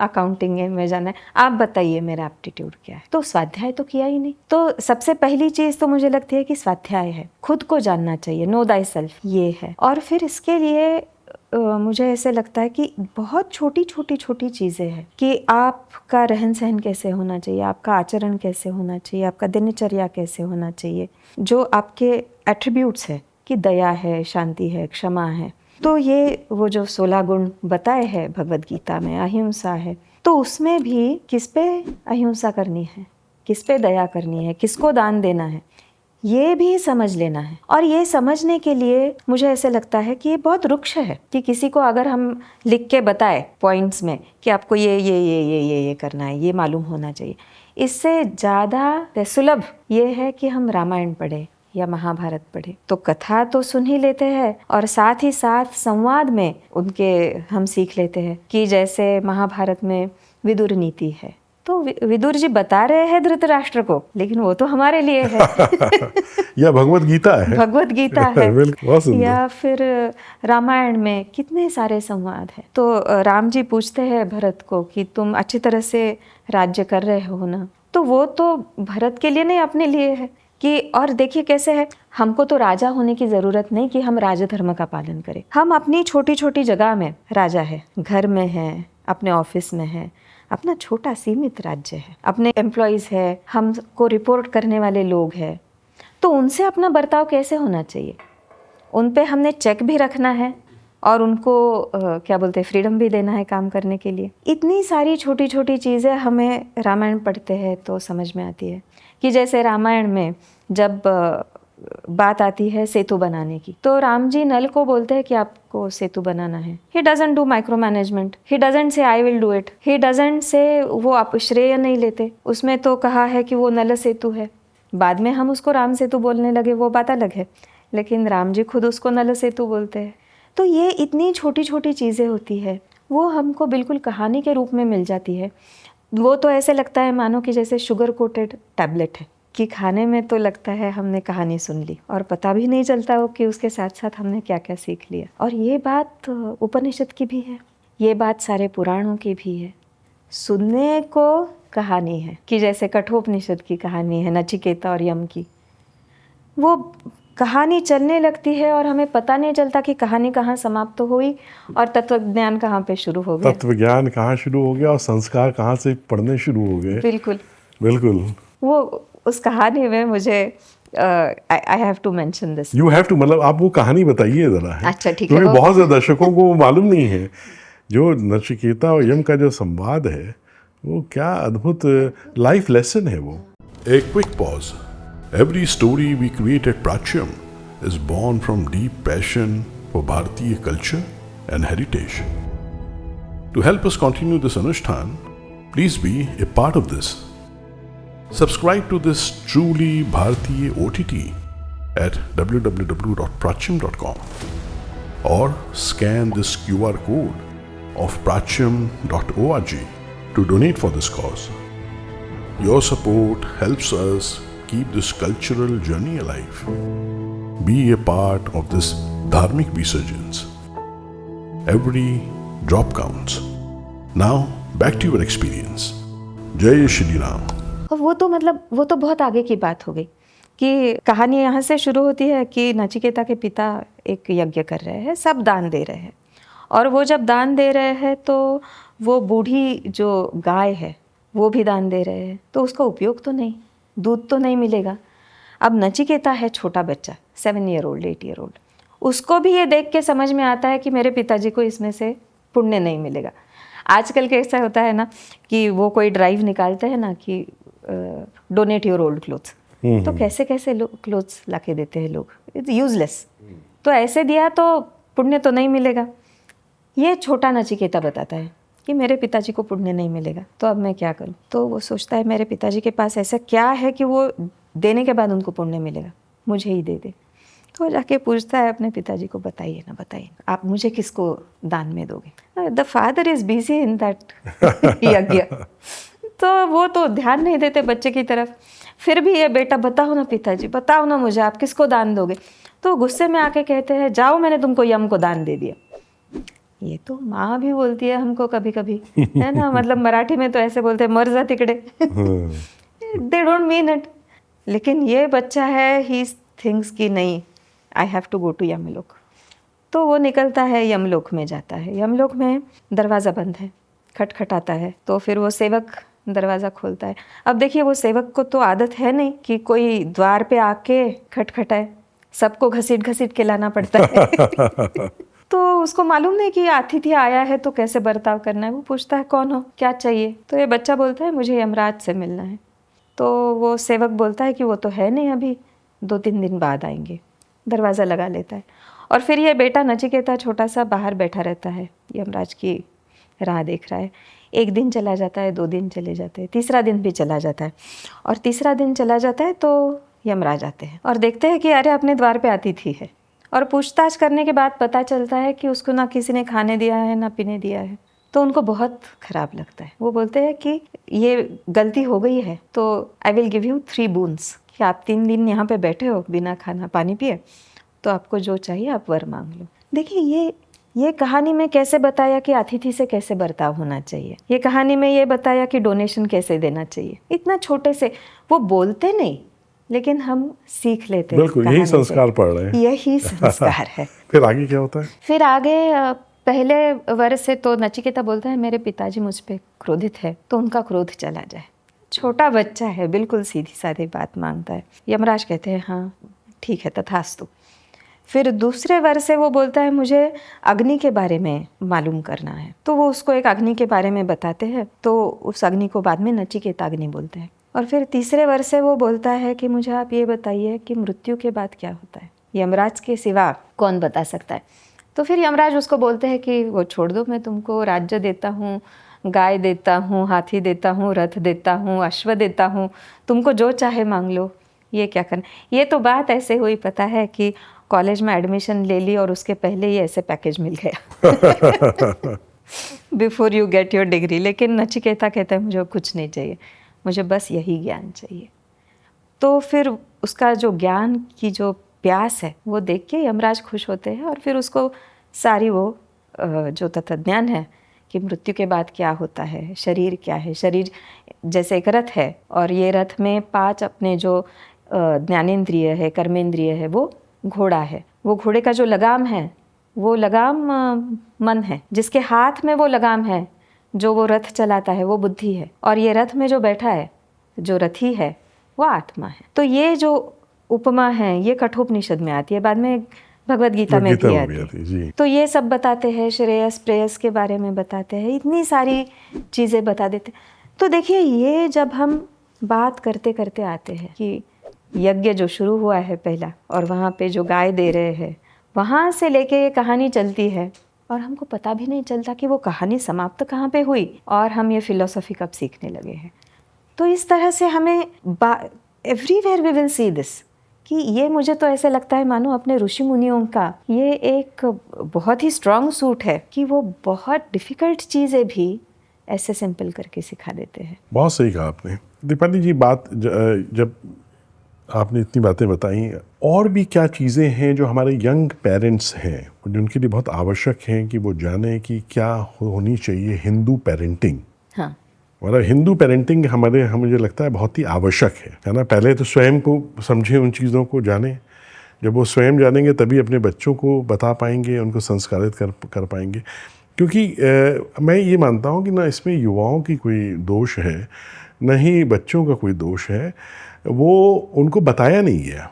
अकाउंटिंग में जाना है, आप बताइए मेरा एप्टीट्यूड क्या है। तो स्वाध्याय तो किया ही नहीं। तो सबसे पहली चीज़ तो मुझे लगती है कि स्वाध्याय है, खुद को जानना चाहिए, नो दाई सेल्फ, ये है। और फिर इसके लिए मुझे ऐसे लगता है कि बहुत छोटी चीज़ें हैं कि आपका रहन सहन कैसे होना चाहिए, आपका आचरण कैसे होना चाहिए, आपका दिनचर्या कैसे होना चाहिए, जो आपके एट्रीब्यूट्स है कि दया है, शांति है, क्षमा है। तो ये वो जो 16 गुण बताए हैं भगवद गीता में, अहिंसा है, तो उसमें भी किस पे अहिंसा करनी है, किस पे दया करनी है, किसको दान देना है, ये भी समझ लेना है। और ये समझने के लिए मुझे ऐसे लगता है कि ये बहुत रुक्ष है कि किसी को अगर हम लिख के बताए पॉइंट्स में कि आपको ये करना है, ये मालूम होना चाहिए, इससे ज़्यादा सुलभ ये है कि हम रामायण पढ़ें या महाभारत पढ़ें। तो कथा तो सुन ही लेते हैं और साथ ही साथ संवाद में उनके हम सीख लेते हैं कि जैसे महाभारत में विदुर नीति है, तो विदुर जी बता रहे हैं धृतराष्ट्र को, लेकिन वो तो हमारे लिए है। या भगवत गीता है, भगवत गीता है। बहुत सुंदर। या फिर रामायण में कितने सारे संवाद हैं। तो राम जी पूछते हैं भरत को कि तुम अच्छी तरह से राज्य कर रहे हो ना, तो वो तो भरत के लिए नहीं, अपने लिए है कि और देखिए कैसे है, हमको तो राजा होने की ज़रूरत नहीं कि हम राजधर्म का पालन करें। हम अपनी छोटी छोटी जगह में राजा है, घर में है, अपने ऑफिस में है, अपना छोटा सीमित राज्य है, अपने एम्प्लॉयज़ है, हमको रिपोर्ट करने वाले लोग हैं, तो उनसे अपना बर्ताव कैसे होना चाहिए, उन पे हमने चेक भी रखना है और उनको क्या बोलते हैं, फ्रीडम भी देना है काम करने के लिए। इतनी सारी छोटी छोटी चीज़ें हमें रामायण पढ़ते हैं तो समझ में आती है कि जैसे रामायण में जब बात आती है सेतु बनाने की, तो राम जी नल को बोलते हैं कि आपको सेतु बनाना है। He doesn't do micro management, he doesn't say I will do it, he doesn't say, वो आप श्रेय नहीं लेते। उसमें तो कहा है कि वो नल सेतु है, बाद में हम उसको राम सेतु बोलने लगे, वो बात अलग है, लेकिन राम जी खुद उसको नल सेतु बोलते हैं। तो ये इतनी छोटी छोटी चीज़ें होती है, वो हमको बिल्कुल कहानी के रूप में मिल जाती है। वो तो ऐसे लगता है मानो कि जैसे शुगर कोटेड टैबलेट है, कि खाने में तो लगता है हमने कहानी सुन ली और पता भी नहीं चलता हो कि उसके साथ साथ हमने क्या क्या सीख लिया। और ये बात उपनिषद की भी है, ये बात सारे पुराणों की भी है। सुनने को कहानी है कि जैसे कठोपनिषद की कहानी है नचिकेता और यम की, वो कहानी चलने लगती है और हमें पता नहीं चलता कि कहानी कहाँ समाप्त हुई और तत्वज्ञान कहाँ पे शुरू हो गया, तत्वज्ञान कहाँ शुरू हो गया और संस्कार कहाँ से पढ़ने शुरू हो गए। बिल्कुल बिल्कुल। वो उस कहानी में मुझे I have to mention this. You have to, मतलब आप वो कहानी बताइए जरा। अच्छा ठीक है। क्योंकि बहुत से दर्शकों को मालूम नहीं है जो नचिकेता और यम का जो संवाद है, वो क्या अद्भुत लाइफ लेसन है वो। A quick pause. Every story we create at Prachyam is born from deep passion for Bharatiya culture and heritage. To help us continue this Anushthan, please be a part of this. Subscribe to this truly Bharatiya OTT at www.prachyam.com or scan this QR code of prachyam.org to donate for this cause. Your support helps us keep this cultural journey alive. Be a part of this dharmic resurgence. Every drop counts. Now, back to your experience. Jai Shri Ram. और वो तो मतलब वो तो बहुत आगे की बात हो गई कि कहानी यहाँ से शुरू होती है कि नचिकेता के पिता एक यज्ञ कर रहे हैं, सब दान दे रहे हैं, और वो जब दान दे रहे हैं तो वो बूढ़ी जो गाय है वो भी दान दे रहे हैं, तो उसका उपयोग तो नहीं, दूध तो नहीं मिलेगा। अब नचिकेता है छोटा बच्चा, 7 ईयर ओल्ड 8 ईयर ओल्ड, उसको भी ये देख के समझ में आता है कि मेरे पिताजी को इसमें से पुण्य नहीं मिलेगा। आजकल कैसा होता है ना कि वो कोई ड्राइव निकालते हैं ना कि डोनेट योर ओल्ड क्लोथ्स, तो कैसे कैसे क्लोथ्स ला के देते हैं लोग, इट्स यूजलेस, तो ऐसे दिया तो पुण्य तो नहीं मिलेगा। ये छोटा नचिकेता बताता है कि मेरे पिताजी को पुण्य नहीं मिलेगा, तो अब मैं क्या करूं। तो वो सोचता है मेरे पिताजी के पास ऐसा क्या है कि वो देने के बाद उनको पुण्य मिलेगा, मुझे ही दे दे। तो जाके पूछता है अपने पिताजी को, बताइए ना आप मुझे किसको दान में दोगे। The father is busy in that यज्ञ, तो वो तो ध्यान नहीं देते बच्चे की तरफ। फिर भी ये बेटा बताओ ना पिताजी, बताओ ना मुझे, आप किसको दान दोगे। तो गुस्से में आके कहते हैं जाओ, मैंने तुमको यम को दान दे दिया। ये तो माँ भी बोलती है हमको कभी कभी, है ना, मतलब मराठी में तो ऐसे बोलते हैं मर जा तिकड़े, दे डोंट मीन इट। लेकिन ये बच्चा है, ही थिंक्स कि नहीं, I have to go to Yamalok. तो वो निकलता है, यमलोक में जाता है। यमलोक में दरवाज़ा बंद है, खटखटाता है, तो फिर वो सेवक दरवाज़ा खोलता है। अब देखिए वो सेवक को तो आदत है नहीं कि कोई द्वार पे आके खटखटाए, सबको घसीट घसीट के लाना पड़ता है। तो उसको मालूम नहीं कि अतिथि आया है तो कैसे बर्ताव करना है। वो पूछता है कौन हो, क्या चाहिए। तो ये बच्चा बोलता है मुझे यमराज से मिलना है। तो वो सेवक बोलता है कि वो तो है नहीं, अभी 2-3 दिन बाद आएंगे। दरवाज़ा लगा लेता है और फिर ये बेटा नचिकेता छोटा सा बाहर बैठा रहता है, यमराज की राह देख रहा है। एक दिन चला जाता है, 2 दिन चले जाते हैं, तीसरा दिन भी चला जाता है, और तीसरा दिन चला जाता है तो यमराज आते हैं और देखते हैं कि अरे अपने द्वार पे अतिथि है, और पूछताछ करने के बाद पता चलता है कि उसको ना किसी ने खाने दिया है ना पीने दिया है। तो उनको बहुत ख़राब लगता है। वो बोलते हैं कि ये गलती हो गई है, तो I will give you 3 boons, कि आप 3 दिन यहाँ पे बैठे हो बिना खाना पानी पिए, तो आपको जो चाहिए आप वर मांग लो। देखिए ये कहानी में कैसे बताया कि अतिथि से कैसे बर्ताव होना चाहिए, ये कहानी में ये बताया कि डोनेशन कैसे देना चाहिए। इतना छोटे से वो बोलते नहीं, लेकिन हम सीख लेते हैं। बिल्कुल, यही संस्कार पढ़ रहे हैं। यही संस्कार है। फिर आगे क्या होता है? फिर आगे पहले वर्ष से तो नचिकेता बोलता है मेरे पिताजी मुझ पे क्रोधित है, तो उनका क्रोध चला जाए। छोटा बच्चा है, बिल्कुल सीधी सादी बात मांगता है। यमराज कहते हैं हाँ ठीक है, तथास्तु। फिर दूसरे वर्ष से वो बोलता है मुझे अग्नि के बारे में मालूम करना है, तो वो उसको एक अग्नि के बारे में बताते हैं, तो उस अग्नि को बाद में नचिकेता अग्नि बोलते हैं। और फिर तीसरे वर्ष से वो बोलता है कि मुझे आप ये बताइए कि मृत्यु के बाद क्या होता है, यमराज के सिवा कौन बता सकता है। तो फिर यमराज उसको बोलते हैं कि वो छोड़ दो, मैं तुमको राज्य देता हूँ, गाय देता हूँ, हाथी देता हूँ, रथ देता हूँ, अश्व देता हूँ, तुमको जो चाहे मांग लो, ये क्या करना। ये तो बात ऐसे हुई, पता है कि कॉलेज में एडमिशन ले ली और उसके पहले ही ऐसे पैकेज मिल गया before you get your degree. लेकिन नचिकेता कहता है मुझे कुछ नहीं चाहिए, मुझे बस यही ज्ञान चाहिए। तो फिर उसका जो ज्ञान की जो प्यास है वो देख के यमराज खुश होते हैं, और फिर उसको सारी वो जो तत्वज्ञान है कि मृत्यु के बाद क्या होता है, शरीर क्या है, शरीर जैसे एक रथ है, और ये रथ में 5 अपने जो ज्ञानेंद्रिय है, कर्मेंद्रिय है, वो घोड़ा है। वो घोड़े का जो लगाम है वो लगाम मन है, जिसके हाथ में वो लगाम है, जो वो रथ चलाता है वो बुद्धि है, और ये रथ में जो बैठा है, जो रथी है, वो आत्मा है। तो ये जो उपमा है ये कठोपनिषद में आती है, बाद में भगवद गीता में भी आती है। तो ये सब बताते हैं, श्रेयस प्रेयस के बारे में बताते हैं, इतनी सारी चीज़ें बता देते। तो देखिए ये जब हम बात करते करते आते हैं कि यज्ञ जो शुरू हुआ है पहला, और वहाँ पे जो गाय दे रहे हैं, वहाँ से लेके ये कहानी चलती है, और हमको पता भी नहीं चलता कि वो कहानी समाप्त कहाँ पे हुई, और हम ये फिलॉसफी कब सीखने लगे हैं। तो इस तरह से हमें everywhere we will see this, कि ये मुझे तो ऐसे लगता है मानो अपने ऋषि मुनियों का ये एक बहुत ही स्ट्रॉन्ग सूट है कि वो बहुत डिफ़िकल्ट चीज़ें भी ऐसे सिंपल करके सिखा देते हैं। बहुत सही कहा आपने दीपाली जी। बात जब आपने इतनी बातें बताई, और भी क्या चीज़ें हैं जो हमारे यंग पेरेंट्स हैं जिनके लिए बहुत आवश्यक हैं कि वो जाने कि क्या होनी चाहिए हिंदू पेरेंटिंग। हाँ, मतलब हिंदू पेरेंटिंग मुझे लगता है बहुत ही आवश्यक है ना। पहले तो स्वयं को समझें, उन चीज़ों को जानें। जब वो स्वयं जानेंगे तभी अपने बच्चों को बता पाएंगे, उनको संस्कारित कर पाएंगे। क्योंकि मैं ये मानता हूँ कि ना इसमें युवाओं की कोई दोष है, न ही बच्चों का कोई दोष है, वो उनको बताया नहीं गया।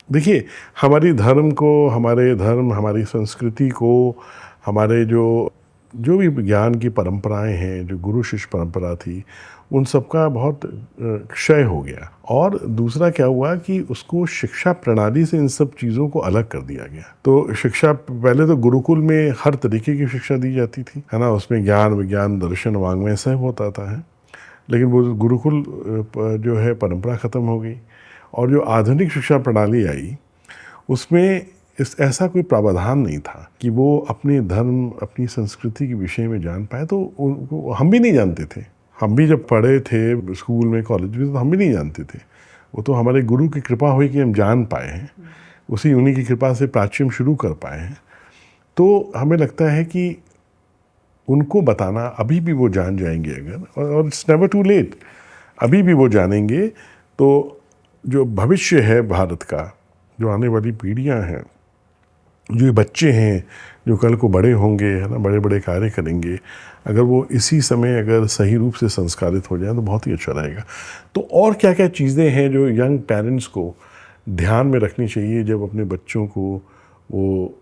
देखिए हमारे धर्म, हमारी संस्कृति को, हमारे जो भी ज्ञान की परंपराएं हैं, जो गुरु शिष्य परंपरा थी, उन सब का बहुत क्षय हो गया। और दूसरा क्या हुआ कि उसको शिक्षा प्रणाली से इन सब चीज़ों को अलग कर दिया गया। तो शिक्षा पहले तो गुरुकुल में हर तरीके की शिक्षा दी जाती थी, है ना। उसमें ज्ञान, विज्ञान, दर्शन, वाङ्मय सब होता था है। लेकिन वो गुरुकुल जो है परंपरा ख़त्म हो गई, और जो आधुनिक शिक्षा प्रणाली आई उसमें ऐसा कोई प्रावधान नहीं था कि वो अपने धर्म, अपनी संस्कृति के विषय में जान पाए। तो हम भी नहीं जानते थे। हम भी जब पढ़े थे स्कूल में, कॉलेज में, तो हम भी नहीं जानते थे। वो तो हमारे गुरु की कृपा हुई कि हम जान पाए हैं, उन्हीं की कृपा से प्राच्यम शुरू कर पाए हैं। तो हमें लगता है कि उनको बताना, अभी भी वो जान जाएंगे अगर, और इट्स नेवर टू लेट, अभी भी वो जानेंगे तो जो भविष्य है भारत का, जो आने वाली पीढ़ियां हैं, जो ये बच्चे हैं जो कल को बड़े होंगे, है ना, बड़े बड़े कार्य करेंगे, अगर वो इसी समय अगर सही रूप से संस्कारित हो जाए तो बहुत ही अच्छा रहेगा। तो और क्या क्या चीज़ें हैं जो यंग पेरेंट्स को ध्यान में रखनी चाहिए जब अपने बच्चों को वो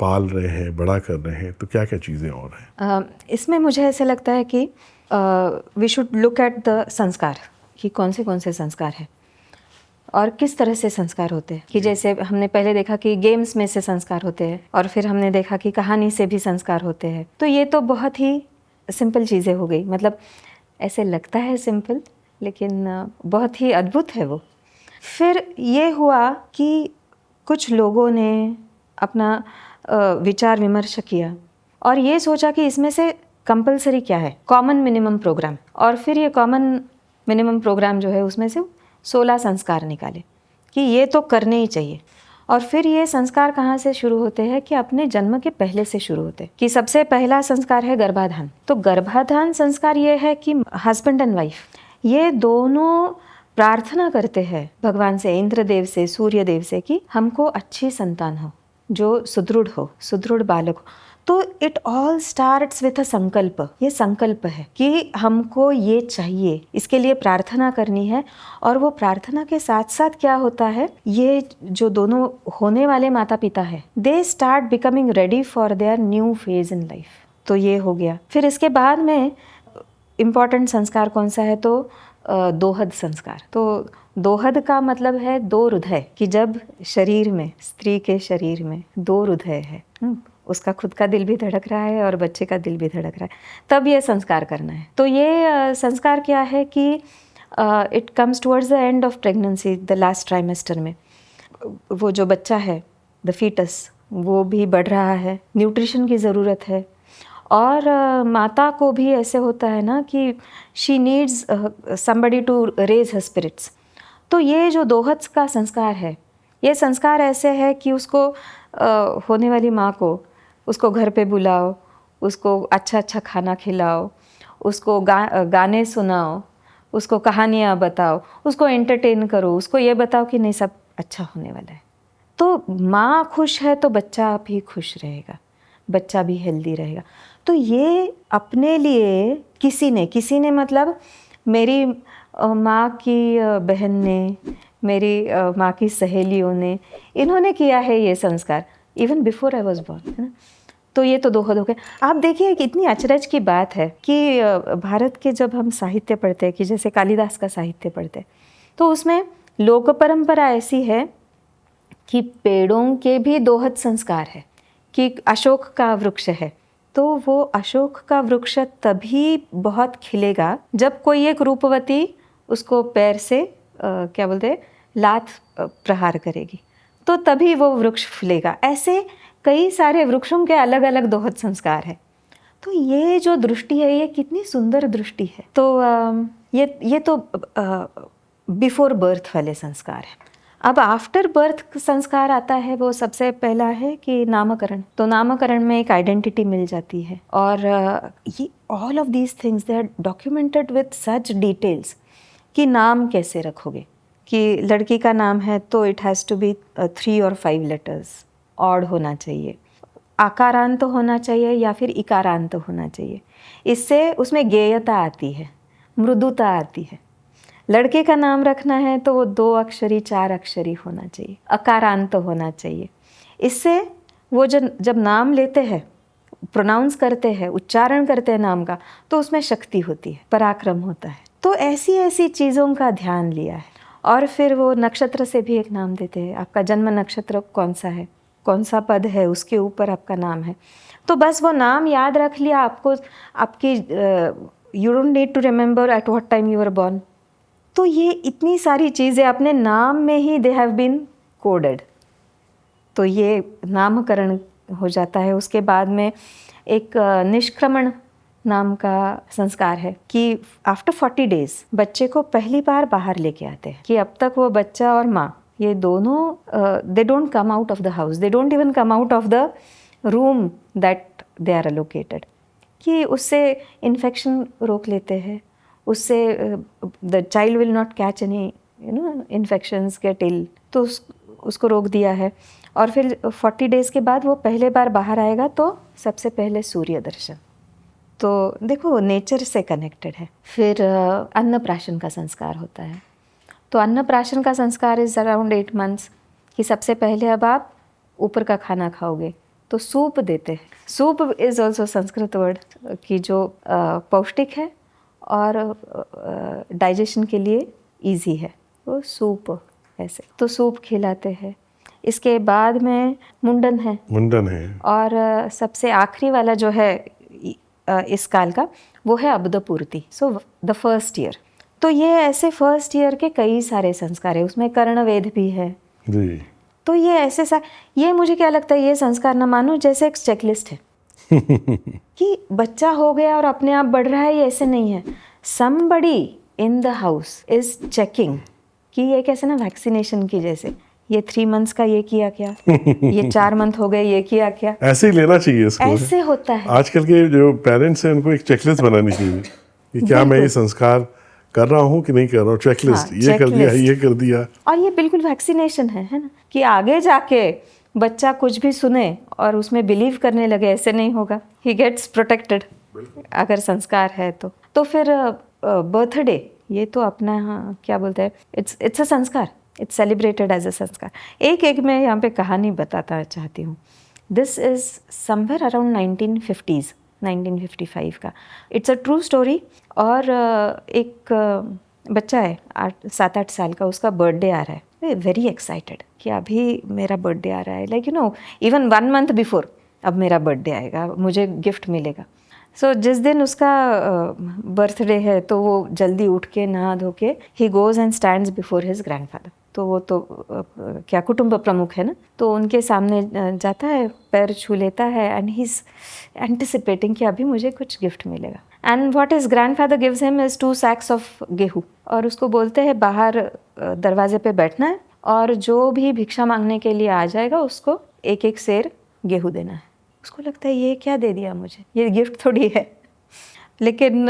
पाल रहे हैं, बड़ा कर रहे हैं, तो क्या क्या चीज़ें और हैं? इसमें मुझे ऐसा लगता है कि we should look at the sanskar, कि कौन से संस्कार हैं और किस तरह से संस्कार होते हैं। कि जैसे हमने पहले देखा कि गेम्स में से संस्कार होते हैं, और फिर हमने देखा कि कहानी से भी संस्कार होते हैं। तो ये तो बहुत ही सिंपल चीज़ें हो गई, मतलब ऐसे लगता है सिंपल लेकिन बहुत ही अद्भुत है वो। फिर ये हुआ कि कुछ लोगों ने अपना विचार विमर्श किया और ये सोचा कि इसमें से कंपलसरी क्या है, कॉमन मिनिमम प्रोग्राम। और फिर ये कॉमन मिनिमम प्रोग्राम जो है उसमें से 16 संस्कार निकाले कि ये तो करने ही चाहिए। और फिर ये संस्कार कहाँ से शुरू होते हैं कि अपने जन्म के पहले से शुरू होते हैं। कि सबसे पहला संस्कार है गर्भाधान। तो गर्भाधान संस्कार ये है कि हस्बैंड एंड वाइफ ये दोनों प्रार्थना करते हैं भगवान से, इंद्रदेव से, सूर्य देव से कि हमको अच्छी संतान हो, जो सुदृढ़ हो, सुदृढ़ बालक हो। तो it all starts with a संकल्प। ये संकल्प है कि हमको ये चाहिए, इसके लिए प्रार्थना करनी है। और वो प्रार्थना के साथ साथ क्या होता है, ये जो दोनों होने वाले माता पिता है they start becoming ready for their new phase in life. तो ये हो गया। फिर इसके बाद में इम्पॉर्टेंट संस्कार कौन सा है, तो दोहद संस्कार। तो दोहद का मतलब है दो हृदय, कि जब शरीर में, स्त्री के शरीर में 2 हृदय है, उसका खुद का दिल भी धड़क रहा है और बच्चे का दिल भी धड़क रहा है, तब ये संस्कार करना है। तो ये संस्कार क्या है कि it comes towards the end of pregnancy, the last trimester में वो जो बच्चा है, द फीटस, वो भी बढ़ रहा है, न्यूट्रिशन की ज़रूरत है। और माता को भी ऐसे होता है ना कि she needs somebody to raise her spirits. तो ये जो दोहद का संस्कार है, ये संस्कार ऐसे है कि उसको होने वाली माँ को उसको घर पे बुलाओ, उसको अच्छा अच्छा खाना खिलाओ, उसको गाने सुनाओ, उसको कहानियाँ बताओ, उसको एंटरटेन करो, उसको ये बताओ कि नहीं सब अच्छा होने वाला है। तो माँ खुश है तो बच्चा भी खुश रहेगा, बच्चा भी हेल्दी रहेगा। तो ये अपने लिए किसी ने मतलब मेरी माँ की बहन ने, मेरी माँ की सहेलियों ने, इन्होंने किया है ये संस्कार even before I was born, है ना। तो ये तो दोहद हो गए। आप देखिए कितनी अचरज की बात है कि भारत के जब हम साहित्य पढ़ते हैं, कि जैसे कालिदास का साहित्य पढ़ते हैं, तो उसमें लोक परंपरा ऐसी है कि पेड़ों के भी दोहद संस्कार है। कि अशोक का वृक्ष है तो वो अशोक का वृक्ष तभी बहुत खिलेगा जब कोई एक रूपवती उसको पैर से क्या बोलते हैं, लात प्रहार करेगी, तो तभी वो वृक्ष फूलेगा। ऐसे कई सारे वृक्षों के अलग अलग दोहद संस्कार है। तो ये जो दृष्टि है ये कितनी सुंदर दृष्टि है। तो ये तो बिफोर बर्थ वाले संस्कार है। अब आफ्टर बर्थ संस्कार आता है, वो सबसे पहला है कि नामकरण। तो नामकरण में एक आइडेंटिटी मिल जाती है और ये all of these things they are documented with such details कि नाम कैसे रखोगे। कि लड़की का नाम है तो इट हैज़ टू बी 3 और 5 लेटर्स, ऑड होना चाहिए, आकारांत होना चाहिए या फिर इकारांत होना चाहिए। इससे उसमें गेयता आती है, मृदुता आती है। लड़के का नाम रखना है तो वो 2 अक्षरी 4 अक्षरी होना चाहिए, अकारांत होना चाहिए। इससे वो जब नाम लेते हैं, प्रोनाउंस करते हैं, उच्चारण करते हैं नाम का, तो उसमें शक्ति होती है, पराक्रम होता है। तो ऐसी ऐसी चीज़ों का ध्यान लिया है। और फिर वो नक्षत्र से भी एक नाम देते हैं, आपका जन्म नक्षत्र कौन सा है, कौन सा पद है, उसके ऊपर आपका नाम है। तो बस वो नाम याद रख लिया आपको, आपकी you don't need to remember at what time you were born. तो ये इतनी सारी चीज़ें अपने नाम में ही दे हैव बीन कोडेड। तो ये नामकरण हो जाता है। उसके बाद में एक निष्क्रमण नाम का संस्कार है कि आफ्टर 40 डेज बच्चे को पहली बार बाहर लेके आते हैं। कि अब तक वो बच्चा और माँ ये दोनों they don't come out of the house, they don't even come out of the room that they are allocated. कि उससे इन्फेक्शन रोक लेते हैं, उससे the child will not catch any infections, get ill, तो उसको रोक दिया है। और फिर 40 डेज़ के बाद वो पहले बार बाहर आएगा तो सबसे पहले सूर्य दर्शन। तो देखो नेचर से कनेक्टेड है। फिर अन्नप्राशन का संस्कार होता है। तो अन्नप्राशन का संस्कार इज़ अराउंड 8 मंथ्स। कि सबसे पहले अब आप ऊपर का खाना खाओगे तो सूप देते हैं। Soup is also Sanskrit word कि जो पौष्टिक है और डाइजेशन के लिए इजी है, वो सूप ऐसे। तो सूप खिलाते हैं। इसके बाद में मुंडन है। मुंडन है। और सबसे आखिरी वाला जो है इस काल का, वो है अब्दपूर्ति, सो द फर्स्ट ईयर। तो ये ऐसे फर्स्ट ईयर के कई सारे संस्कार है, उसमें कर्णवेद भी है जी। तो ये ऐसे ये मुझे क्या लगता है, ये संस्कार न मानो जैसे एक चेकलिस्ट है कि बच्चा हो गया और अपने आप बढ़ रहा है, ये ऐसे नहीं है। Somebody in the house is checking कि ये कैसे ना वैक्सीनेशन की जैसे, ये 3 मंथ्स का ये किया क्या, ये 4 मंथ हो गए ये किया क्या, ऐसे ही लेना चाहिए इसको। ऐसे होता है। आजकल के जो पेरेंट्स हैं उनको एक चेकलिस्ट बनानी चाहिए कि क्या मैं ये संस्कार कर रहा हूँ कि नहीं कर रहा हूँ। चेकलिस्ट, हाँ, ये कर दिया, ये कर दिया। और ये बिल्कुल वैक्सीनेशन है ना, कि आगे जाके बच्चा कुछ भी सुने और उसमें बिलीव करने लगे, ऐसे नहीं होगा। ही गेट्स प्रोटेक्टेड अगर संस्कार है तो फिर बर्थडे, ये तो अपना क्या बोलते हैं, इट्स अ संस्कार, इट्स सेलिब्रेटेड एज अ संस्कार। एक मैं यहाँ पे कहानी बताता चाहती हूँ। This is somewhere around 1950s, 1955 का। It's a true story. और एक बच्चा है 7-8 साल का, उसका बर्थडे आ रहा है। वेरी एक्साइटेड कि अभी मेरा बर्थडे आ रहा है, लाइक इवन 1 मंथ बिफोर, अब मेरा बर्थडे आएगा, मुझे गिफ्ट मिलेगा। सो जिस दिन उसका बर्थडे है तो वो जल्दी उठ के नहा धो के he goes and stands before his grandfather. तो वो तो क्या कुटुंब प्रमुख है ना, तो उनके सामने जाता है, पैर छू लेता है एंड ही इज एंटिसिपेटिंग कि अभी मुझे कुछ गिफ्ट मिलेगा। And what his grandfather gives him is 2 sacks of गेहूँ, और उसको बोलते हैं बाहर दरवाजे पे बैठना है और जो भी भिक्षा मांगने के लिए आ जाएगा उसको 1-1 सेर गेहूँ देना है। उसको लगता है ये क्या दे दिया मुझे, ये गिफ्ट थोड़ी है, लेकिन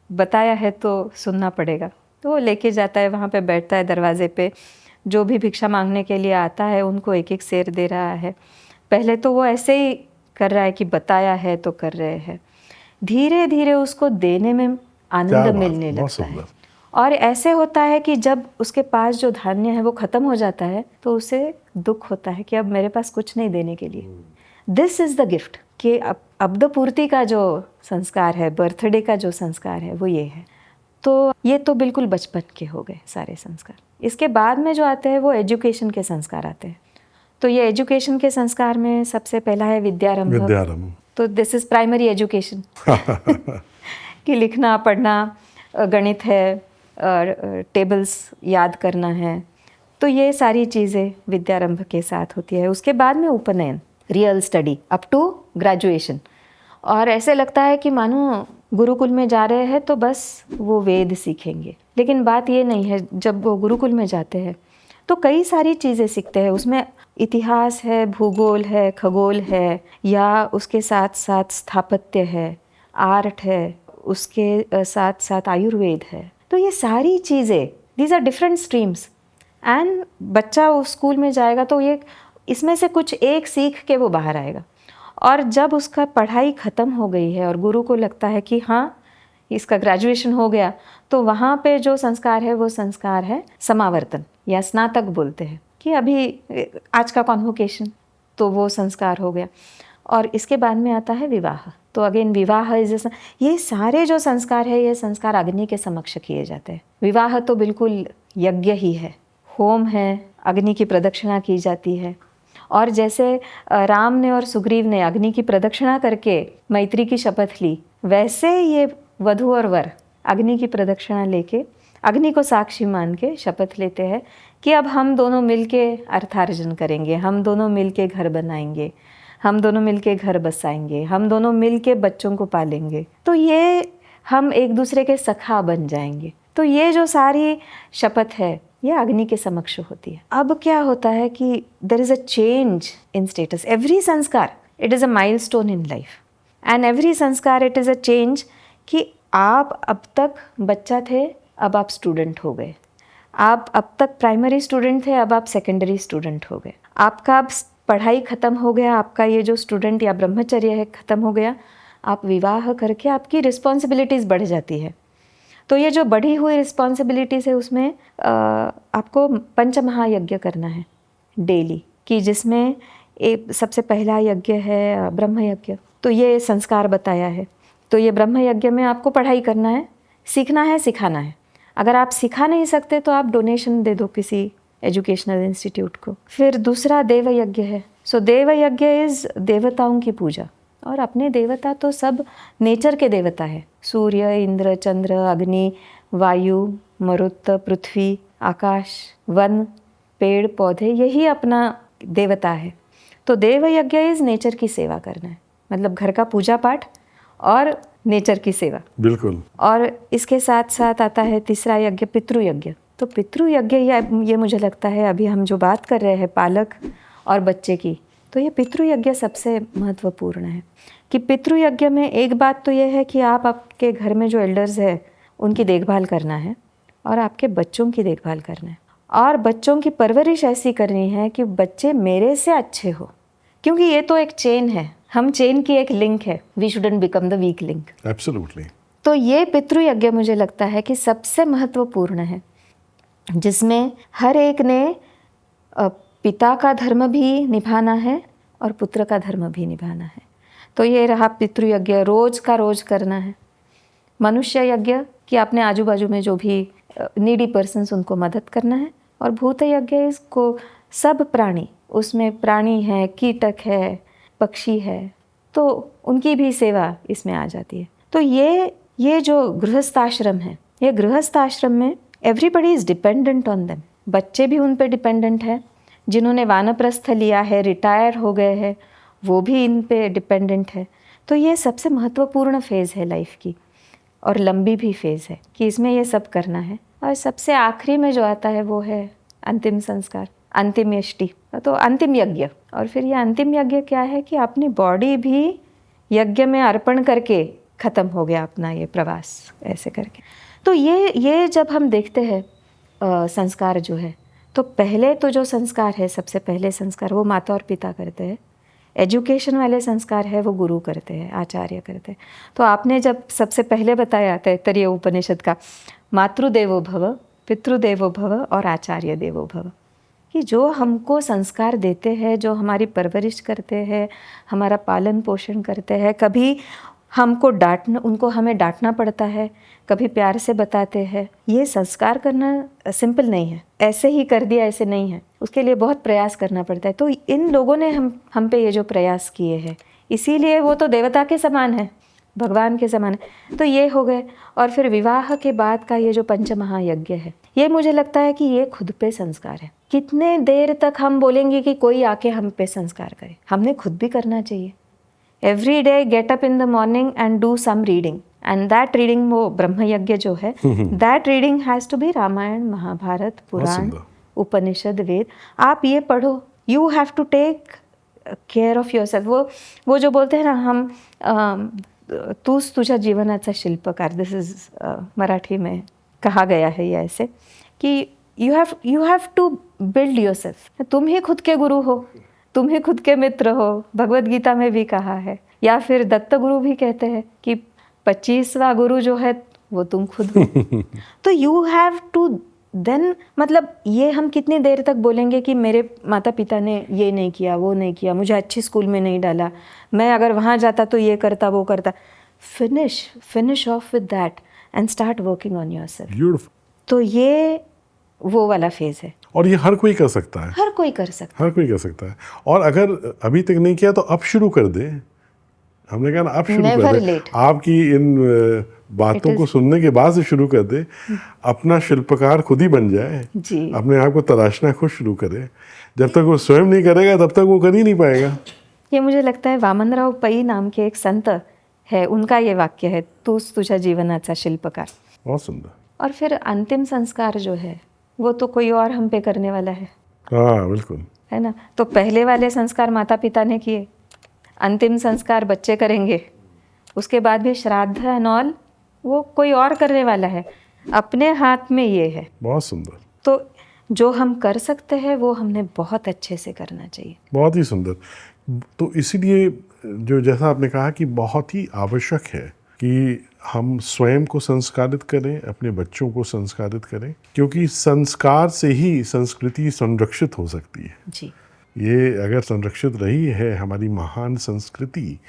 बताया है तो सुनना पड़ेगा। तो वो लेके जाता है, वहाँ पे बैठता है दरवाजे पे, जो भी भिक्षा मांगने के लिए आता है उनको 1-1 सेर दे रहा है। पहले तो वो ऐसे ही कर रहा है कि बताया है तो कर रहे हैं, धीरे धीरे उसको देने में आनंद मिलने लगता है। और ऐसे होता है कि जब उसके पास जो धान्य है वो ख़त्म हो जाता है तो उसे दुख होता है कि अब मेरे पास कुछ नहीं देने के लिए। दिस इज़ द गिफ्ट कि अब्दपूर्ति का जो संस्कार है, बर्थडे का जो संस्कार है, वो ये है। तो ये तो बिल्कुल बचपन के हो गए सारे संस्कार। इसके बाद में जो आते हैं वो एजुकेशन के संस्कार आते हैं। तो ये एजुकेशन के संस्कार में सबसे पहला है विद्यारंभ। तो दिस इज़ प्राइमरी एजुकेशन कि लिखना पढ़ना, गणित है, टेबल्स याद करना है। तो ये सारी चीज़ें विद्यारंभ के साथ होती है। उसके बाद में उपनयन, real study up to graduation. और ऐसे लगता है कि मानो गुरुकुल में जा रहे हैं तो बस वो वेद सीखेंगे, लेकिन बात ये नहीं है। जब वो गुरुकुल में जाते हैं तो कई सारी चीज़ें सीखते हैं। उसमें इतिहास है, भूगोल है, खगोल है, या उसके साथ साथ स्थापत्य है, आर्ट है, उसके साथ साथ आयुर्वेद है। तो ये सारी चीज़ें, these are different streams. And बच्चा उस स्कूल में जाएगा तो ये इसमें से कुछ एक सीख के वो बाहर आएगा। और जब उसका पढ़ाई ख़त्म हो गई है और गुरु को लगता है कि हाँ इसका ग्रेजुएशन हो गया, तो वहाँ पे जो संस्कार है वो संस्कार है समावर्तन या स्नातक बोलते हैं, कि अभी आज का कॉन्वोकेशन, तो वो संस्कार हो गया। और इसके बाद में आता है विवाह। तो अगेन विवाह इज, ये सारे जो संस्कार है ये संस्कार अग्नि के समक्ष किए जाते हैं। विवाह तो बिल्कुल यज्ञ ही है, होम है, अग्नि की प्रदक्षिणा की जाती है। और जैसे राम ने और सुग्रीव ने अग्नि की प्रदक्षिणा करके मैत्री की शपथ ली, वैसे ये वधू और वर अग्नि की प्रदक्षिणा लेके अग्नि को साक्षी मान के शपथ लेते हैं कि अब हम दोनों मिलके अर्थार्जन करेंगे, हम दोनों मिलके घर बनाएंगे, हम दोनों मिलके घर बसाएंगे, हम दोनों मिलके बच्चों को पालेंगे। तो ये हम एक दूसरे के सखा बन जाएंगे। तो ये जो सारी शपथ है ये अग्नि के समक्ष होती है। अब क्या होता है कि there is a change in status. Every sanskar it is a milestone in life, and every sanskar it is a change कि आप अब तक बच्चा थे, अब आप स्टूडेंट हो गए। आप अब तक प्राइमरी स्टूडेंट थे, अब आप सेकेंडरी स्टूडेंट हो गए। आपका अब पढ़ाई ख़त्म हो गया, आपका ये जो स्टूडेंट या ब्रह्मचर्य है ख़त्म हो गया। आप विवाह करके आपकी रिस्पॉन्सिबिलिटीज़ बढ़ जाती है। तो ये जो बढ़ी हुई रिस्पॉन्सिबिलिटीज़ है उसमें आपको पंचमहायज्ञ करना है डेली, कि जिसमें एक सबसे पहला यज्ञ है ब्रह्म यज्ञ। तो ये संस्कार बताया है। तो ये ब्रह्म यज्ञ में आपको पढ़ाई करना है, सीखना है, सिखाना है। अगर आप सिखा नहीं सकते तो आप डोनेशन दे दो किसी एजुकेशनल इंस्टीट्यूट को। फिर दूसरा देव यज्ञ है। सो देव यज्ञ इज़ देवताओं की पूजा। और अपने देवता तो सब नेचर के देवता है। सूर्य, इंद्र, चंद्र, अग्नि, वायु, मरुत, पृथ्वी, आकाश, वन, पेड़ पौधे, यही अपना देवता है। तो देव यज्ञ इज नेचर की सेवा करना है, मतलब घर का पूजा पाठ और नेचर की सेवा। बिल्कुल। और इसके साथ साथ आता है तीसरा यज्ञ, पितृ यज्ञ। तो पितृ यज्ञ ये मुझे लगता है अभी हम जो बात कर रहे हैं पालक और बच्चे की, तो ये पितृ यज्ञ सबसे महत्वपूर्ण है। कि पितृ यज्ञ में एक बात तो ये है कि आप आपके घर में जो एल्डर्स है उनकी देखभाल करना है और आपके बच्चों की देखभाल करना है, और बच्चों की परवरिश ऐसी करनी है कि बच्चे मेरे से अच्छे हो, क्योंकि ये तो एक चेन है, हम चेन की एक लिंक है। We shouldn't become the weak link. Absolutely. तो ये पितृ यज्ञ मुझे लगता है कि सबसे महत्वपूर्ण है, जिसमें हर एक ने पिता का धर्म भी निभाना है और पुत्र का धर्म भी निभाना है। तो ये रहा पितृ यज्ञ, रोज का रोज करना है। मनुष्य यज्ञ कि अपने आजू बाजू में जो भी नीडी पर्सन्स उनको मदद करना है। और भूत यज्ञ इसको सब प्राणी, उसमें प्राणी है, कीटक है, पक्षी है, तो उनकी भी सेवा इसमें आ जाती है। तो ये जो गृहस्थाश्रम है, ये गृहस्थाश्रम में everybody is dependent on them. बच्चे भी उन पे डिपेंडेंट है, जिन्होंने वानप्रस्थ लिया है, रिटायर हो गए हैं, वो भी इन पे डिपेंडेंट है। तो ये सबसे महत्वपूर्ण फेज़ है लाइफ की, और लंबी भी फेज़ है कि इसमें ये सब करना है। और सबसे आखिरी में जो आता है वो है अंतिम संस्कार, अंतिम यष्टि, तो अंतिम यज्ञ। और फिर ये अंतिम यज्ञ क्या है कि अपनी बॉडी भी यज्ञ में अर्पण करके ख़त्म हो गया अपना ये प्रवास, ऐसे करके। तो ये जब हम देखते हैं संस्कार जो है, तो पहले तो जो संस्कार है, सबसे पहले संस्कार वो माता और पिता करते हैं। एजुकेशन वाले संस्कार है वो गुरु करते हैं, आचार्य करते हैं। तो आपने जब सबसे पहले बताया तैत्तरीय उपनिषद का मातृदेवो भव, पितृदेवो भव और आचार्य देवो भव, कि जो हमको संस्कार देते हैं, जो हमारी परवरिश करते हैं, हमारा पालन पोषण करते हैं, कभी हमको उनको हमें डांटना पड़ता है, कभी प्यार से बताते हैं। ये संस्कार करना सिंपल नहीं है, ऐसे ही कर दिया ऐसे नहीं है, उसके लिए बहुत प्रयास करना पड़ता है। तो इन लोगों ने हम पे ये जो प्रयास किए हैं, इसीलिए वो तो देवता के समान है, भगवान के समान है। तो ये हो गए। और फिर विवाह के बाद का ये जो पंचमहायज्ञ है, ये मुझे लगता है कि ये खुद पे संस्कार है। कितने देर तक हम बोलेंगे कि कोई आके हम पे संस्कार करे? हमने खुद भी करना चाहिए। Every day get up in the morning and do some reading, and that reading, वो ब्रह्म यज्ञ जो है, that reading has to be Ramayana, Mahabharata, Purana, Upanishad, Veda. आप ये पढ़ो, you have to take care of yourself. वो जो बोलते हैं ना, हम तूच तुझ्या जीवनाचा शिल्पकार, दिस इज मराठी में कहा गया है ये ऐसे, कि you have to build yourself. तुम ही खुद के गुरु हो, तुम ही खुद के मित्र हो, भगवत गीता में भी कहा है। या फिर दत्त गुरु भी कहते हैं कि 25वां गुरु जो है वो तुम खुद हो। तो यू हैव टू देन, मतलब ये हम कितनी देर तक बोलेंगे कि मेरे माता पिता ने ये नहीं किया, वो नहीं किया, मुझे अच्छी स्कूल में नहीं डाला, मैं अगर वहाँ जाता तो ये करता, वो करता। Finish off with that and start working on yourself. तो ये वो वाला फेज है, और ये हर कोई कर सकता है, हर कोई कर सकता है, हर कोई कर सकता है। और अगर अभी तक नहीं किया तो अब शुरू कर दे। हमने कहा ना, अब शुरू कर दे। आपकी इन बातों को सुनने के बाद से शुरू कर दे, अपना शिल्पकार खुद ही बन जाए जी। अपने आप को तराशना खुद शुरू करे। जब तक वो स्वयं नहीं करेगा तब तक वो कर ही नहीं पाएगा। ये मुझे लगता है वामनराव पै नाम के एक संत है, उनका ये वाक्य है, तूच तुझ्या जीवनाचा शिल्पकार। बहुत सुंदर। और फिर अंतिम संस्कार जो है वो तो कोई और हम पे करने वाला है। हाँ बिल्कुल, है ना। तो पहले वाले संस्कार माता पिता ने किए, अंतिम संस्कार बच्चे करेंगे, उसके बाद भी श्राद्ध एंड ऑल वो कोई और करने वाला है। अपने हाथ में ये है। बहुत सुंदर। तो जो हम कर सकते हैं वो हमने बहुत अच्छे से करना चाहिए। बहुत ही सुंदर। तो इसीलिए जो जैसा आपने कहा कि बहुत ही आवश्यक है कि हम स्वयं को संस्कारित करें, अपने बच्चों को संस्कारित करें, क्योंकि संस्कार से ही संस्कृति संरक्षित हो सकती है जी। ये अगर संरक्षित रही है हमारी महान संस्कृति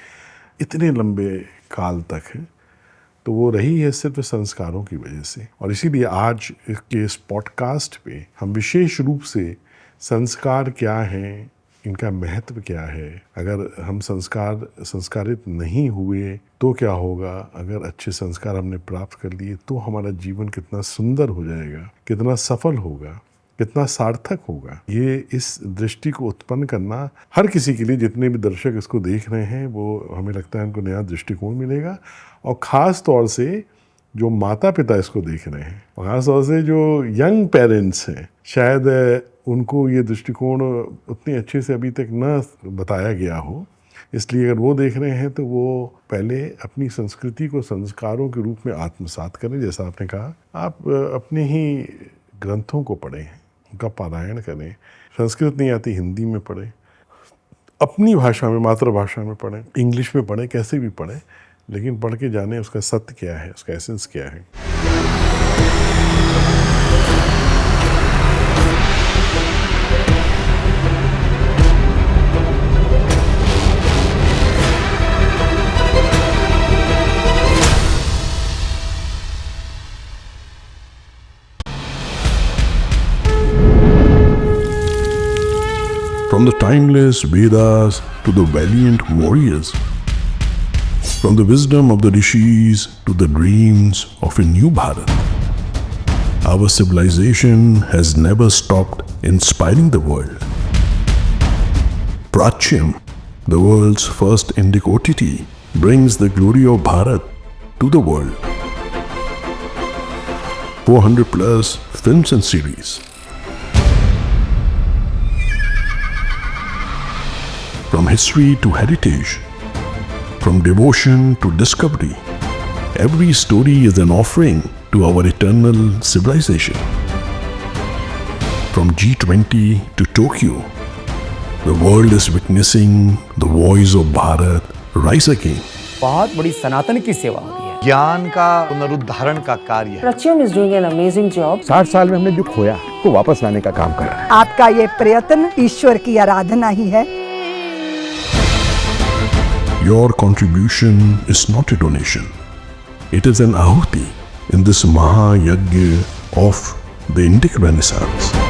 इतने लंबे काल तक है, तो वो रही है सिर्फ संस्कारों की वजह से। और इसीलिए आज के इस पॉडकास्ट पे हम विशेष रूप से संस्कार क्या हैं, इनका महत्व क्या है, अगर हम संस्कारित नहीं हुए तो क्या होगा, अगर अच्छे संस्कार हमने प्राप्त कर लिए तो हमारा जीवन कितना सुंदर हो जाएगा, कितना सफल होगा, कितना सार्थक होगा। ये इस दृष्टि को उत्पन्न करना हर किसी के लिए, जितने भी दर्शक इसको देख रहे हैं वो हमें लगता है उनको नया दृष्टिकोण मिलेगा। और ख़ास तौर से जो माता पिता इसको देख रहे हैं, और ख़ास तौर से जो यंग पेरेंट्स हैं, शायद उनको ये दृष्टिकोण उतनी अच्छे से अभी तक न बताया गया हो, इसलिए अगर वो देख रहे हैं तो वो पहले अपनी संस्कृति को संस्कारों के रूप में आत्मसात करें। जैसा आपने कहा, आप अपने ही ग्रंथों को पढ़ें, उनका पारायण करें। संस्कृत नहीं आती, हिंदी में पढ़ें, अपनी भाषा में, मातृभाषा में पढ़ें, इंग्लिश में पढ़ें, कैसे भी पढ़ें, लेकिन पढ़ के जाने उसका सत्य क्या है, उसका एसेंस क्या है। From the timeless Vedas to the valiant warriors, from the wisdom of the rishis to the dreams of a new Bharat, our civilization has never stopped inspiring the world. Prachyam, the world's first Indic OTT, brings the glory of Bharat to the world. 400 plus films and series. From history to heritage, from devotion to discovery, every story is an offering to our eternal civilization. From G20 to Tokyo, the world is witnessing the voice of Bharat rise again. बहुत बड़ी सनातन की सेवा हो रही है, ज्ञान का पुनरुद्धारण का कार्य है। Prachyam is doing an amazing job. 60 साल में हमने जो खोया को वापस लाने का काम कर रहा है। आपका ये प्रयत्न ईश्वर की आराधना ही है। Your contribution is not a donation. It is an ahuti in this Mahayagya of the Indic Renaissance.